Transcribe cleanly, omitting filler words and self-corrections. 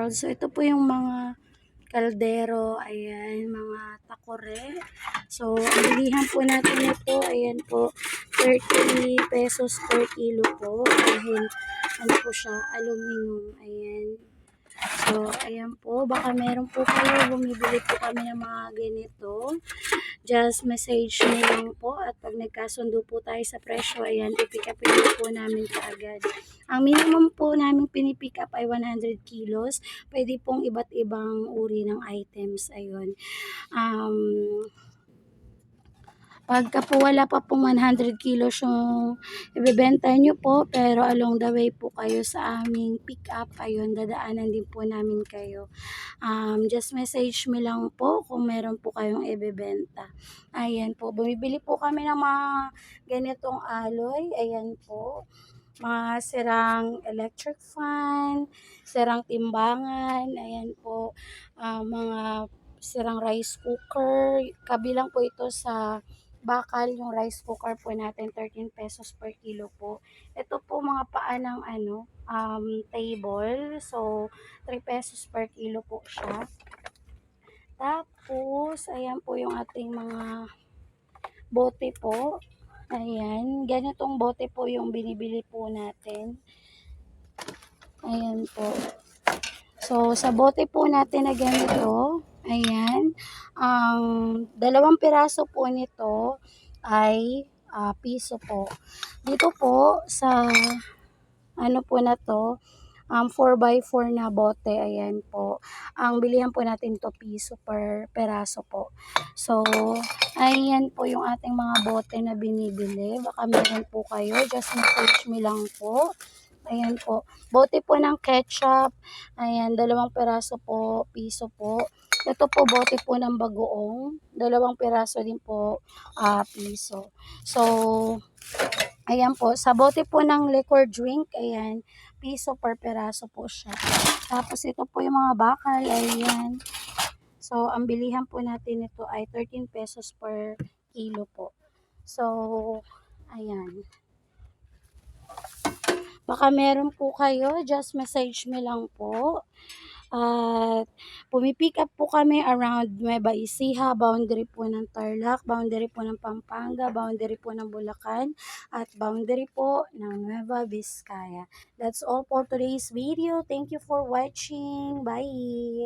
Also, ito po yung mga kaldero, ayan, mga takore. So, ang bilihan po natin ito, ayan po, 30 pesos per kilo po. Dahil, ano po siya, aluminum, ayan. So, ayan po, baka meron po kayo, bumibili po kami ng mga ganito. Just message me lang po at pag nagkasundo po tayo sa presyo, ayan, pipick upin po namin kaagad. Ang minimum po namin pinipick up ay 100 kilos. Pwede pong iba't ibang uri ng items, ayun. Pagka po wala pa pong 100 kilos yung ibebenta nyo po, pero along the way po kayo sa aming pick up, ayun, dadaanan din po namin kayo. Just message me lang po kung meron po kayong ibebenta. Ayan po, bumibili po kami ng mga ganitong alloy, ayan po. Mga sirang electric fan, sirang timbangan, ayan po, mga sirang rice cooker, kabilang po ito sa bakal yung rice cooker po natin, 13 pesos per kilo po. Ito po mga paa ng table. So, 3 pesos per kilo po siya. Tapos, ayan po yung ating mga bote po. Ayan, ganitong bote po yung binibili po natin. Ayan po. So, sa bote po natin na ganito, ayan, ang 2 piraso po nito ay piso po. Dito po sa ano po na to, 4x4 na bote, ayan po. Ang bilihan po natin to piso per peraso po. So, ayan po yung ating mga bote na binibili. Baka meron po kayo, just message me lang po. Ayan po. Bote po ng ketchup. Ayan, 2 piraso po, piso po. Ito po, bote po ng bagoong. 2 piraso din po, piso. So, ayan po. Sa bote po ng liquor drink, ayan, piso per piraso po siya. Tapos, ito po yung mga bakal, ayan. So, ang bilihan po natin ito ay 13 pesos per kilo po. So, ayan. Baka meron po kayo, just message me lang po. At pumipick up po kami around Nueva Ecija, boundary po ng Tarlac, boundary po ng Pampanga, boundary po ng Bulacan, at boundary po ng Nueva Vizcaya. That's all for today's video. Thank you for watching. Bye!